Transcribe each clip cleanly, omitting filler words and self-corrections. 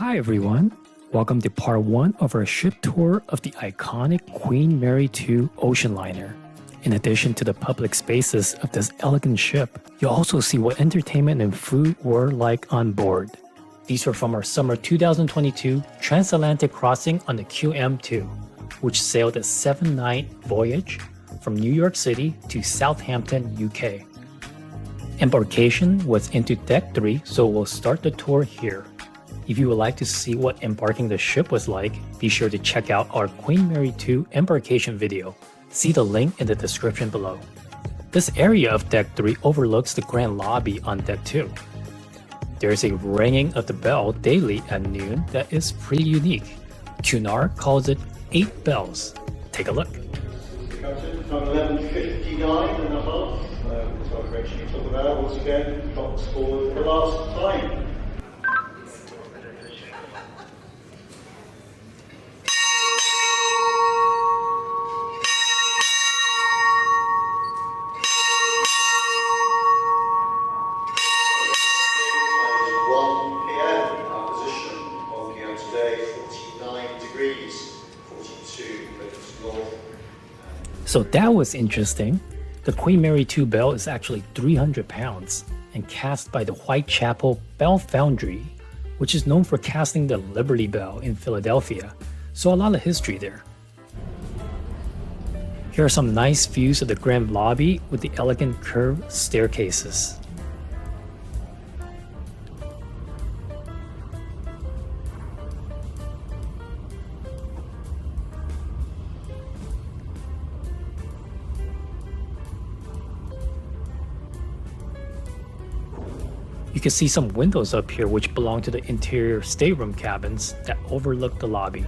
Hi everyone, welcome to part 1 of our ship tour of the iconic Queen Mary II ocean liner. In addition to the public spaces of this elegant ship, you'll also see what entertainment and food were like on board. These were from our summer 2022 transatlantic crossing on the QM2, which sailed a 7-night voyage from New York City to Southampton, UK. Embarkation was into Deck 3, so we'll start the tour here. If you would like to see what embarking the ship was like, be sure to check out our Queen Mary II embarkation video. See the link in the description below. This area of Deck 3 overlooks the grand lobby on Deck 2. There's a ringing of the bell daily at noon that is pretty unique. Cunard calls it 8 bells. Take a look. Captain, time 11:59 and a half. So I've mentioned you talk about once again, clocks forward for the last time. So that was interesting. The Queen Mary II bell is actually 300 pounds and cast by the Whitechapel Bell Foundry, which is known for casting the Liberty Bell in Philadelphia, so a lot of history there. Here are some nice views of the grand lobby with the elegant curved staircases. You can see some windows up here which belong to the interior stateroom cabins that overlook the lobby.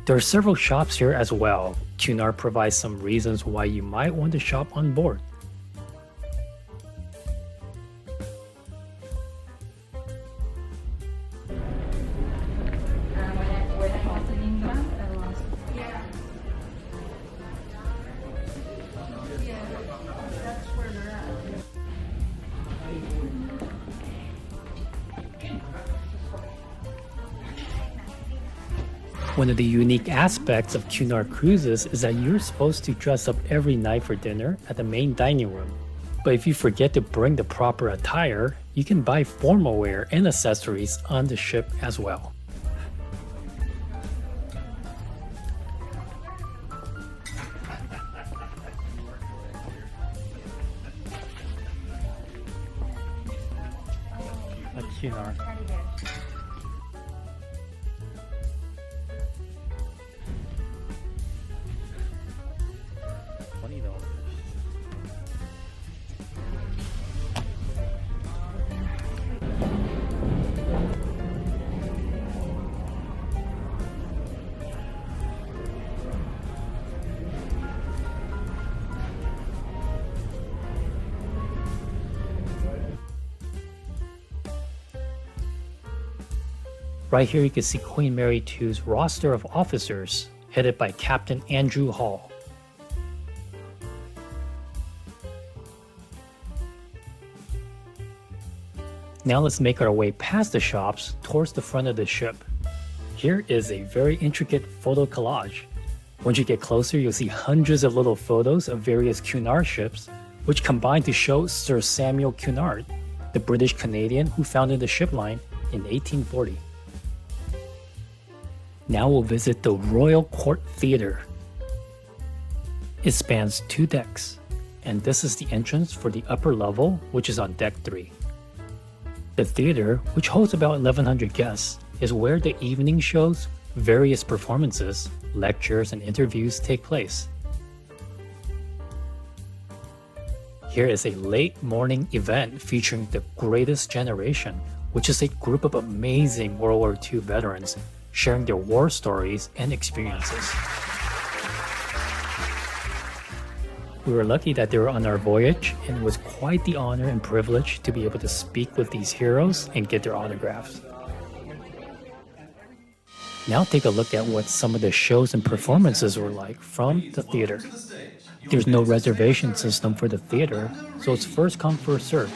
There are several shops here as well. Cunard provides some reasons why you might want to shop on board. One of the unique aspects of Cunard cruises is that you're supposed to dress up every night for dinner at the main dining room. But if you forget to bring the proper attire, you can buy formal wear and accessories on the ship as well. At Cunard. Right here you can see Queen Mary II's roster of officers, headed by Captain Andrew Hall. Now let's make our way past the shops towards the front of the ship. Here is a very intricate photo collage. Once you get closer, you'll see hundreds of little photos of various Cunard ships, which combine to show Sir Samuel Cunard, the British Canadian who founded the ship line in 1840. Now we'll visit the Royal Court Theatre. It spans 2 decks, and this is the entrance for the upper level, which is on Deck 3. The theater, which holds about 1,100 guests, is where the evening shows, various performances, lectures, and interviews take place. Here is a late morning event featuring the Greatest Generation, which is a group of amazing World War II veterans sharing their war stories and experiences. We were lucky that they were on our voyage, and it was quite the honor and privilege to be able to speak with these heroes and get their autographs. Now take a look at what some of the shows and performances were like from the theater. There's no reservation system for the theater, so it's first come, first served.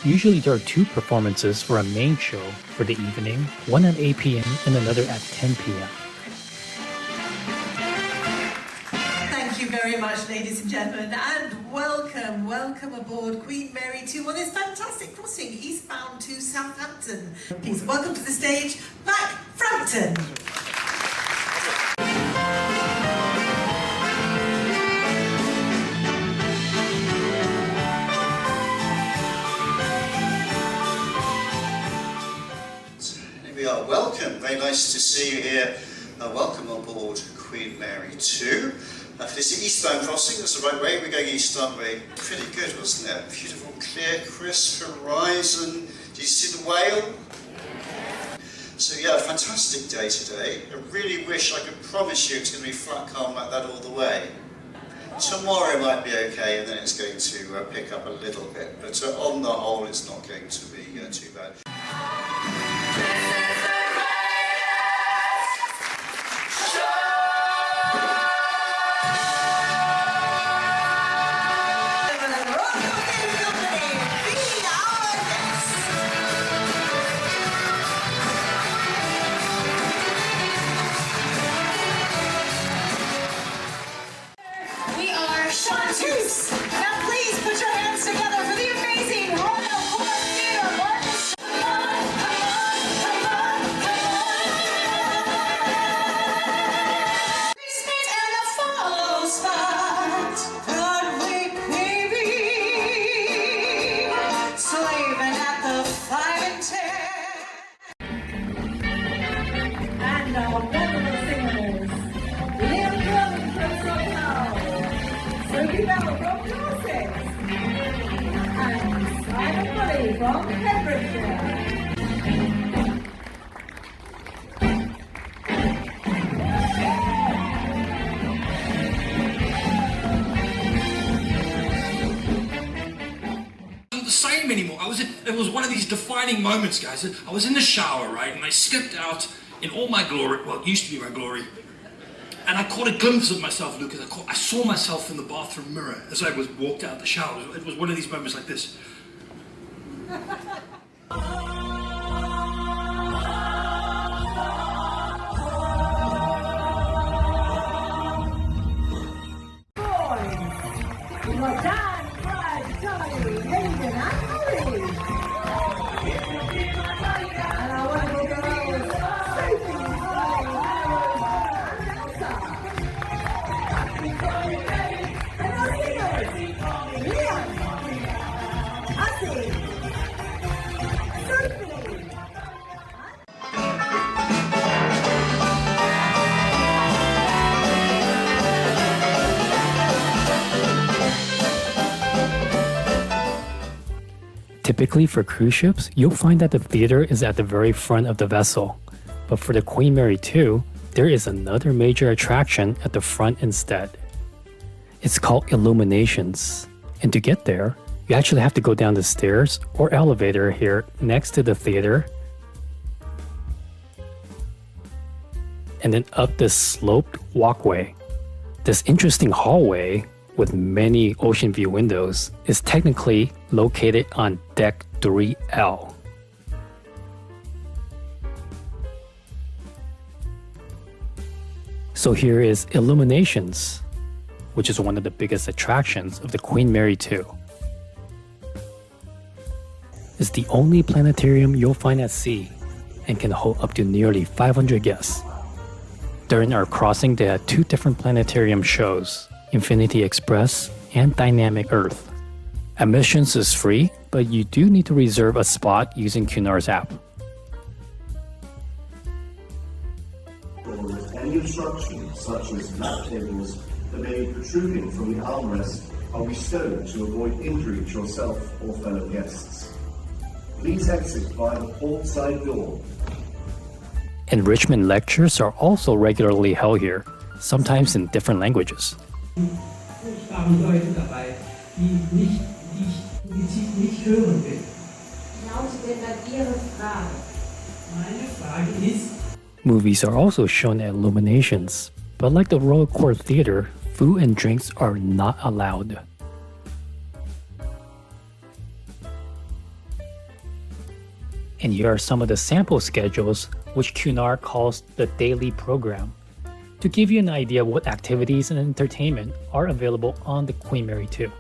Usually there are two performances for a main show for the evening, one at 8 p.m. and another at 10 p.m. Thank you very much, ladies and gentlemen, and welcome aboard Queen Mary 2 on this fantastic crossing eastbound to Southampton. Please welcome to the stage, Mac Frampton. Welcome, very nice to see you here. Welcome on board Queen Mary 2. For this eastbound crossing, that's the right way, we're going east, aren't we? Pretty good, wasn't it? Beautiful, clear, crisp horizon. Did you see the whale? So yeah, fantastic day today. I really wish I could promise you it's going to be flat calm like that all the way. Tomorrow might be okay, and then it's going to pick up a little bit, but on the whole it's not going to be too bad. Now please put your hands together for the amazing Royal Court Theatre Orchestra. Come on. And the follow spot. Could we maybe slaving at the 5 and 10? And our wonderful singers, Liam Curley from Southampton, Godiva from Conexxions, and Simon Bully from Pembrokeshire. The same anymore. It was one of these defining moments, guys. I was in the shower, right, and I stepped out in all my glory. Well, it used to be my glory. And I caught a glimpse of myself, Lucas. I saw myself in the bathroom mirror as I walked out the shower. It was one of these moments like this. Typically for cruise ships, you'll find that the theater is at the very front of the vessel. But for the Queen Mary 2, there is another major attraction at the front instead. It's called Illuminations. And to get there, you actually have to go down the stairs or elevator here next to the theater, and then up this sloped walkway. This interesting hallway with many ocean view windows is technically located on deck 3L. So here is Illuminations, which is one of the biggest attractions of the Queen Mary 2. It's the only planetarium you'll find at sea and can hold up to nearly 500 guests. During our crossing, they had two different planetarium shows, Infinity Express and Dynamic Earth. Admissions is free, but you do need to reserve a spot using Cunard's app. Any obstructions, such as lap tables that may be protruding from the armrest, are bestowed to avoid injury to yourself or fellow guests. Please exit via the port side door. Enrichment lectures are also regularly held here, sometimes in different languages. Movies are also shown at Illuminations, but like the Royal Court Theatre, food and drinks are not allowed. And here are some of the sample schedules, which Cunard calls the daily program, to give you an idea of what activities and entertainment are available on the Queen Mary 2.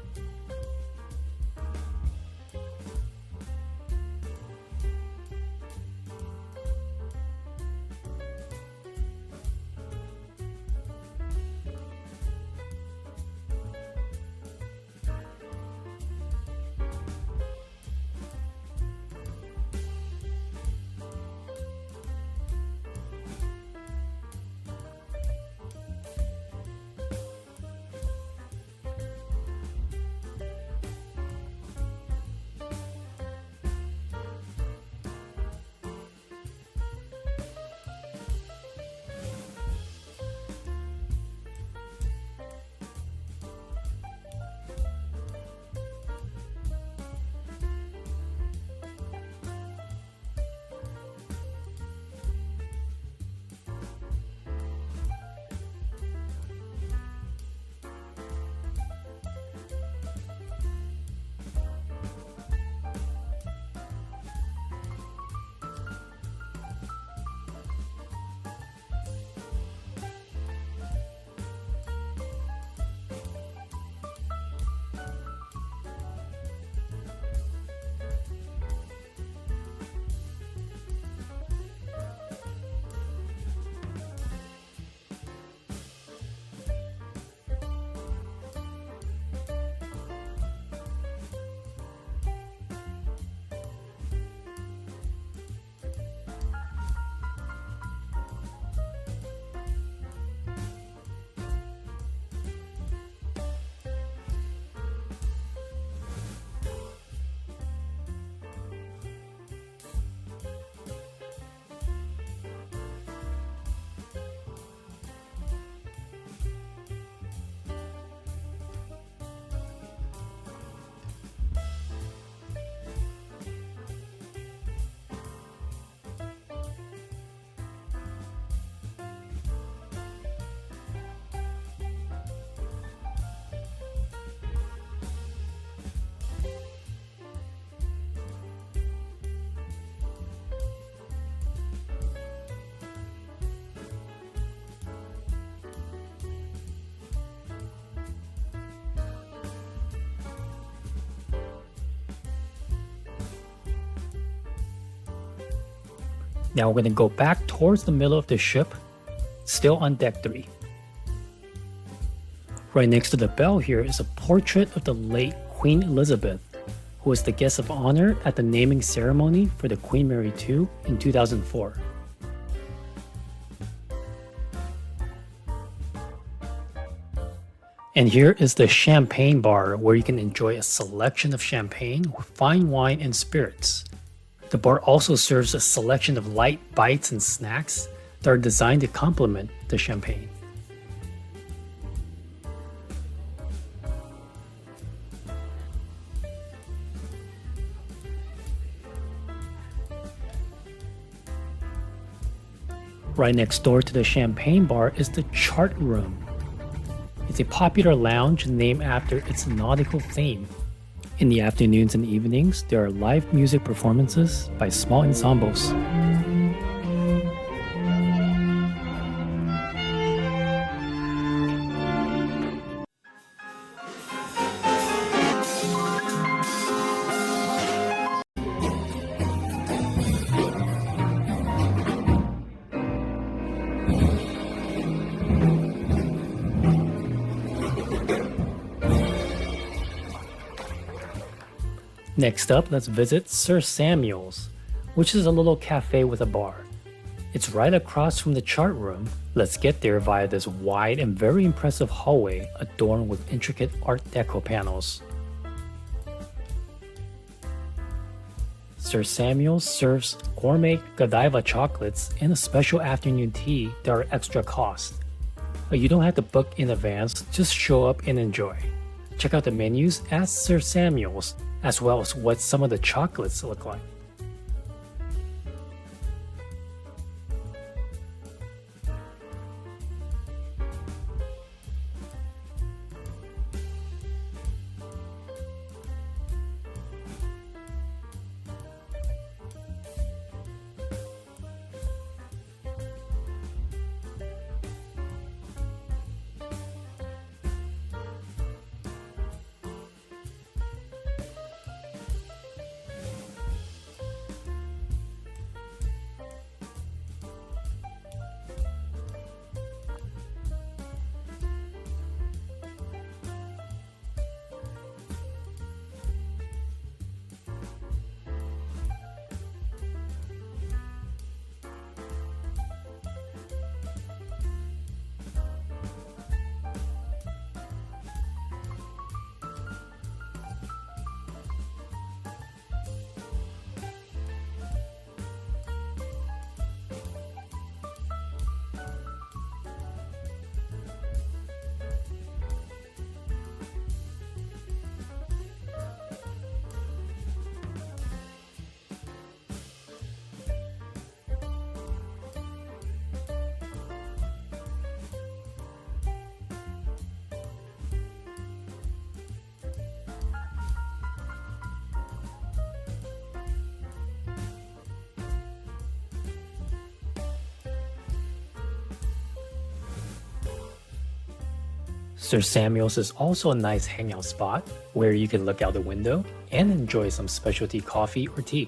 Now we're going to go back towards the middle of the ship, still on deck 3. Right next to the bell here is a portrait of the late Queen Elizabeth, who was the guest of honor at the naming ceremony for the Queen Mary 2 in 2004. And here is the champagne bar, where you can enjoy a selection of champagne, fine wine, and spirits. The bar also serves a selection of light bites and snacks that are designed to complement the champagne. Right next door to the champagne bar is the chart room. It's a popular lounge named after its nautical theme. In the afternoons and evenings, there are live music performances by small ensembles. Next up, let's visit Sir Samuel's, which is a little cafe with a bar. It's right across from the chart room. Let's get there via this wide and very impressive hallway adorned with intricate Art Deco panels. Sir Samuel's serves gourmet Godiva chocolates and a special afternoon tea that are extra cost. But you don't have to book in advance, just show up and enjoy. Check out the menus at Sir Samuel's, as well as what some of the chocolates look like. Sir Samuel's is also a nice hangout spot where you can look out the window and enjoy some specialty coffee or tea.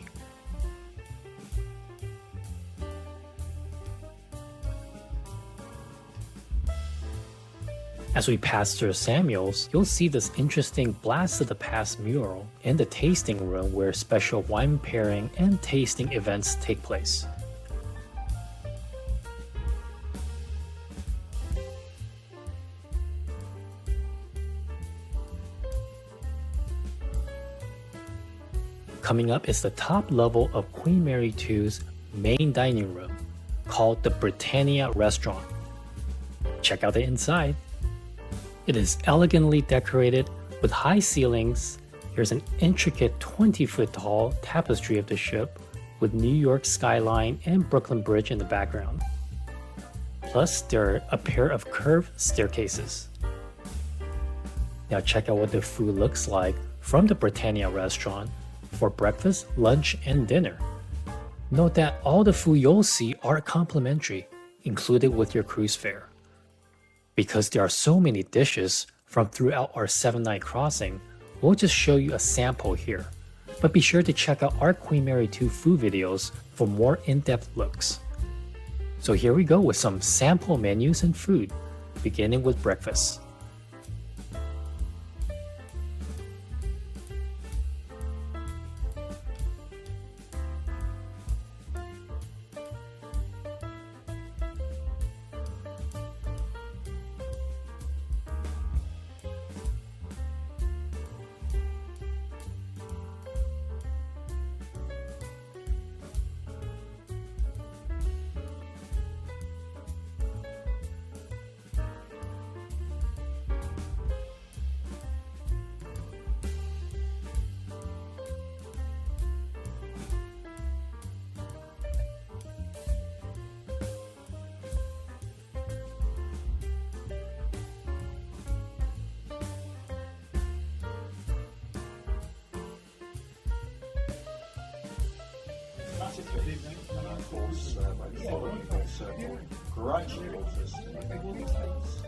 As we pass Sir Samuel's, you'll see this interesting Blast of the Past mural in the tasting room where special wine pairing and tasting events take place. Coming up is the top level of Queen Mary II's main dining room, called the Brittania restaurant. Check out the inside. It is elegantly decorated with high ceilings. Here's an intricate 20-foot tall tapestry of the ship with New York skyline and Brooklyn Bridge in the background. Plus, there are a pair of curved staircases. Now check out what the food looks like from the Brittania restaurant for breakfast, lunch, and dinner. Note that all the food you'll see are complimentary, included with your cruise fare. Because there are so many dishes from throughout our 7-night crossing, we'll just show you a sample here. But be sure to check out our Queen Mary 2 food videos for more in-depth looks. So here we go with some sample menus and food, beginning with breakfast. Good evening, and of course, by following the circle, gradually alters to make details.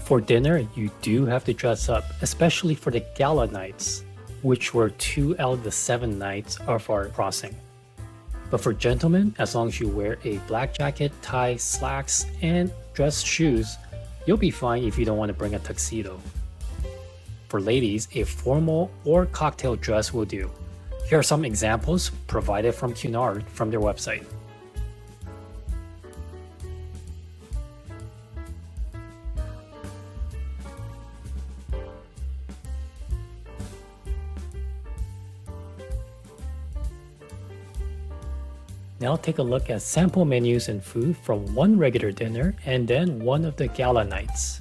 For dinner, you do have to dress up, especially for the Gala nights, which were 2 out of the 7 nights of our crossing. But for gentlemen, as long as you wear a black jacket, tie, slacks, and dress shoes, you'll be fine if you don't want to bring a tuxedo. For ladies, a formal or cocktail dress will do. Here are some examples provided from Cunard from their website. Now take a look at sample menus and food from one regular dinner and then one of the gala nights.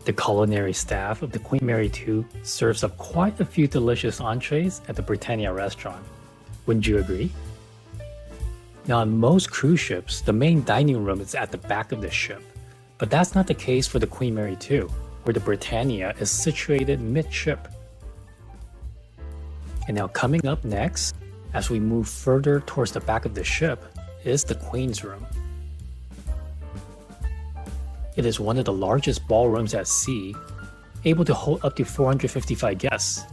The culinary staff of the Queen Mary 2 serves up quite a few delicious entrees at the Brittania restaurant. Wouldn't you agree? Now, on most cruise ships, the main dining room is at the back of the ship, but that's not the case for the Queen Mary 2, where the Brittania is situated mid-ship. And now coming up next, as we move further towards the back of the ship, is the Queen's Room. It is one of the largest ballrooms at sea, able to hold up to 455 guests.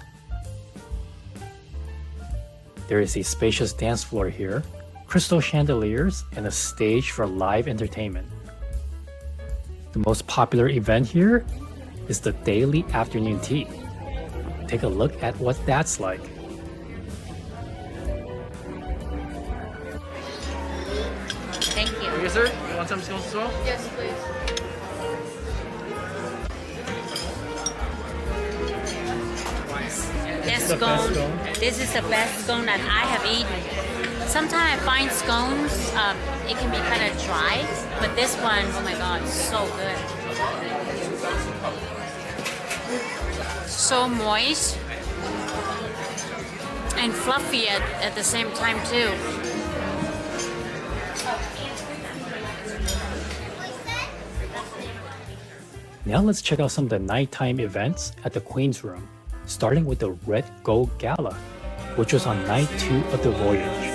There is a spacious dance floor here, crystal chandeliers, and a stage for live entertainment. The most popular event here is the daily afternoon tea. Take a look at what that's like. Thank you. Yes, sir. You want some scones as well? Yes, please. This scone. This is the best scone that I have eaten. Sometimes I find scones, it can be kind of dry, but this one, oh my god, so good. So moist and fluffy at the same time too. Now let's check out some of the nighttime events at the Queen's Room, starting with the Red Gold Gala, which was on night 2 of the Voyage.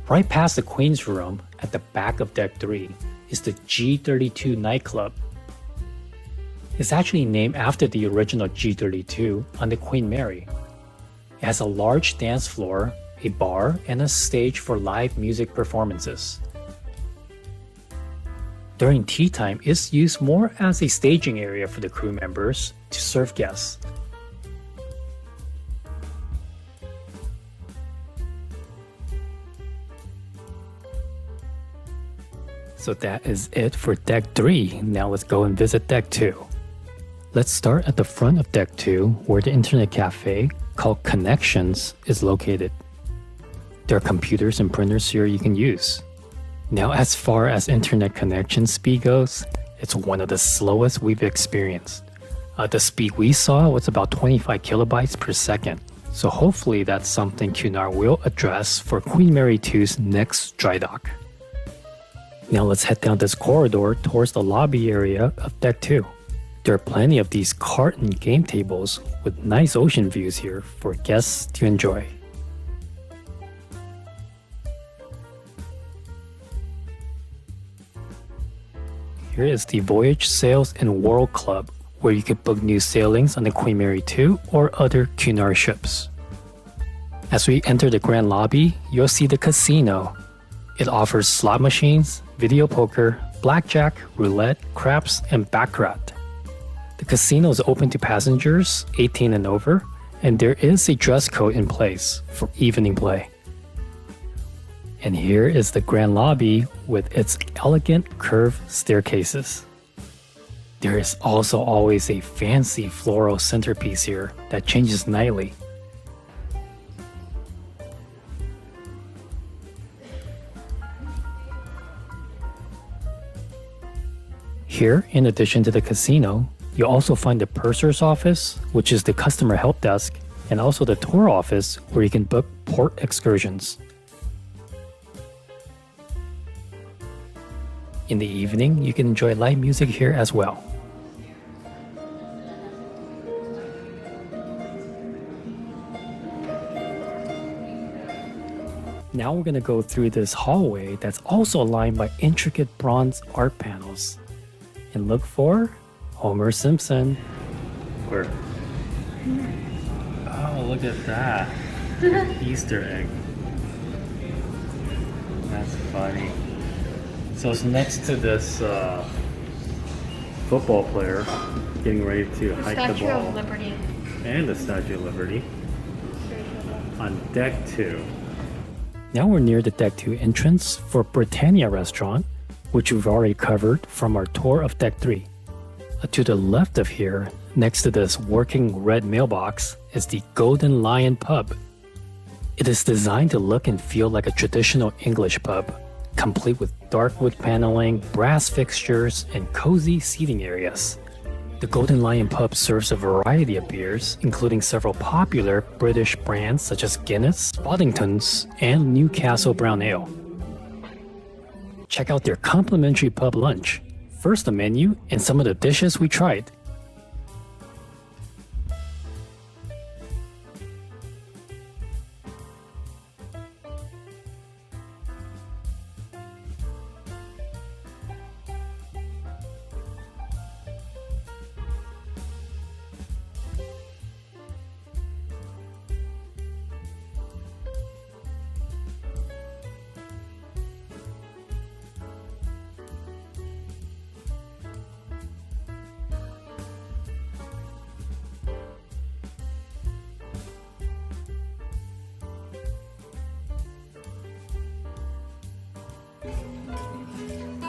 Right past the Queen's Room, at the back of Deck 3, is the G32 nightclub. It's actually named after the original G32 on the Queen Mary. It has a large dance floor, a bar, and a stage for live music performances. During tea time, it's used more as a staging area for the crew members to serve guests. So that is it for Deck 3. Now let's go and visit Deck 2. Let's start at the front of Deck 2, where the internet cafe, called Conexxions, is located. There are computers and printers here you can use. Now, as far as internet connection speed goes, it's one of the slowest we've experienced. The speed we saw was about 25 kilobytes per second. So hopefully that's something Cunard will address for Queen Mary 2's next dry dock. Now let's head down this corridor towards the lobby area of Deck 2. There are plenty of these cart and game tables with nice ocean views here for guests to enjoy. Here is the Voyage Sails and World Club, where you can book new sailings on the Queen Mary 2 or other Cunard ships. As we enter the grand lobby, you'll see the casino. It offers slot machines, video poker, blackjack, roulette, craps, and baccarat. The casino is open to passengers 18 and over, and there is a dress code in place for evening play. And here is the grand lobby with its elegant curved staircases. There is also always a fancy floral centerpiece here that changes nightly. Here, in addition to the casino, you'll also find the purser's office, which is the customer help desk, and also the tour office where you can book port excursions. In the evening, you can enjoy live music here as well. Now we're going to go through this hallway that's also lined by intricate bronze art panels. And look for Homer Simpson. Where? Oh, look at that. Easter egg. That's funny. So it's next to this football player getting ready to hike the ball. Statue of Liberty. And the Statue of Liberty. On deck 2. Now we're near the deck 2 entrance for Brittania restaurant, which we've already covered from our tour of deck 3. To the left of here, next to this working red mailbox, is the Golden Lion pub. It is designed to look and feel like a traditional English pub, complete with dark wood paneling, brass fixtures, and cozy seating areas. The Golden Lion pub serves a variety of beers, including several popular British brands such as Guinness, Boddington's, and Newcastle Brown Ale. Check out their complimentary pub lunch. First the menu and some of the dishes we tried.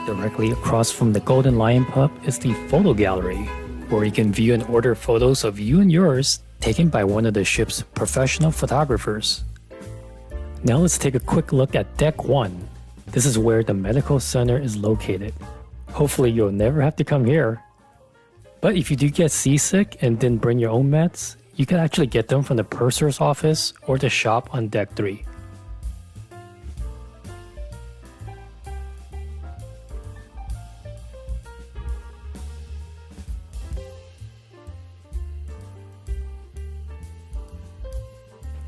Directly across from the Golden Lion pub is the photo gallery, where you can view and order photos of you and yours taken by one of the ship's professional photographers. Now let's take a quick look at Deck 1. This is where the medical center is located. Hopefully you'll never have to come here. But if you do get seasick and didn't bring your own meds, you can actually get them from the purser's office or the shop on Deck 3.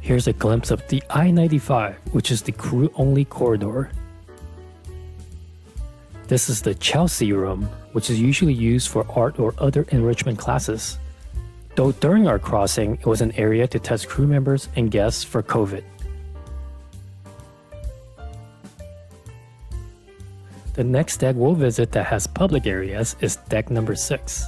Here's a glimpse of the I-95, which is the crew-only corridor. This is the Chelsea room, which is usually used for art or other enrichment classes. Though during our crossing, it was an area to test crew members and guests for COVID. The next deck we'll visit that has public areas is deck number 6.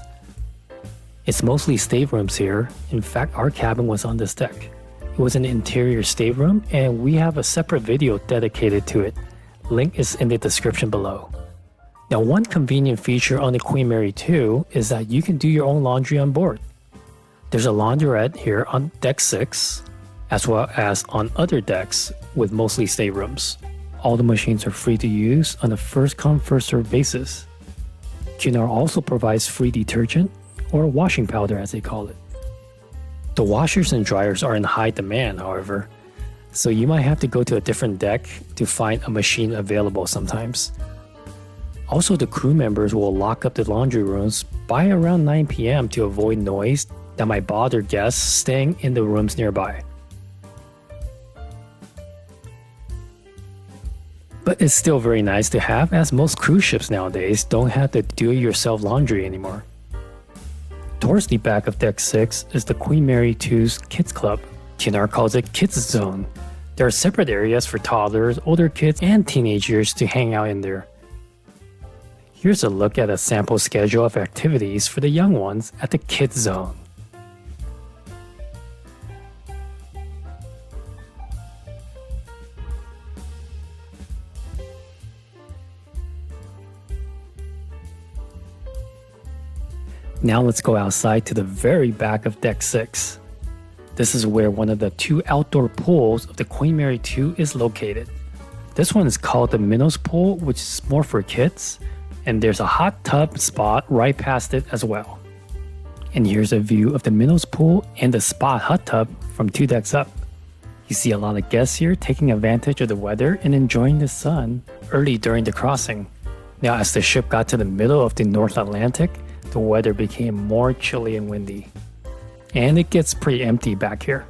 It's mostly staterooms here. In fact, our cabin was on this deck. It was an interior stateroom, and we have a separate video dedicated to it. Link is in the description below. Now, one convenient feature on the Queen Mary 2 is that you can do your own laundry on board. There's a launderette here on deck 6, as well as on other decks with mostly staterooms. All the machines are free to use on a first-come, first-served basis. Cunard also provides free detergent, or washing powder as they call it. The washers and dryers are in high demand, however, so you might have to go to a different deck to find a machine available sometimes. Also, the crew members will lock up the laundry rooms by around 9 p.m. to avoid noise that might bother guests staying in the rooms nearby. But it's still very nice to have, as most cruise ships nowadays don't have the do-it-yourself laundry anymore. Towards the back of Deck 6 is the Queen Mary 2's Kids Club. Cunard calls it Kids Zone. There are separate areas for toddlers, older kids, and teenagers to hang out in there. Here's a look at a sample schedule of activities for the young ones at the Kids Zone. Now let's go outside to the very back of Deck 6. This is where one of the 2 outdoor pools of the Queen Mary 2 is located. This one is called the Minnows pool, which is more for kids, and there's a hot tub spot right past it as well. And here's a view of the Minnows pool and the spa hot tub from 2 decks up. You see a lot of guests here taking advantage of the weather and enjoying the sun early during the crossing. Now, as the ship got to the middle of the North Atlantic, the weather became more chilly and windy. And it gets pretty empty back here.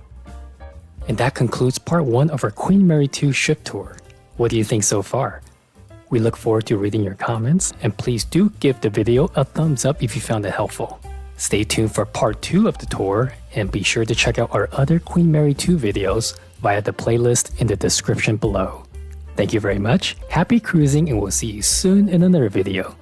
And that concludes part 1 of our Queen Mary 2 ship tour. What do you think so far? We look forward to reading your comments, and please do give the video a thumbs up if you found it helpful. Stay tuned for part 2 of the tour, and be sure to check out our other Queen Mary 2 videos via the playlist in the description below. Thank you very much, happy cruising, and we'll see you soon in another video.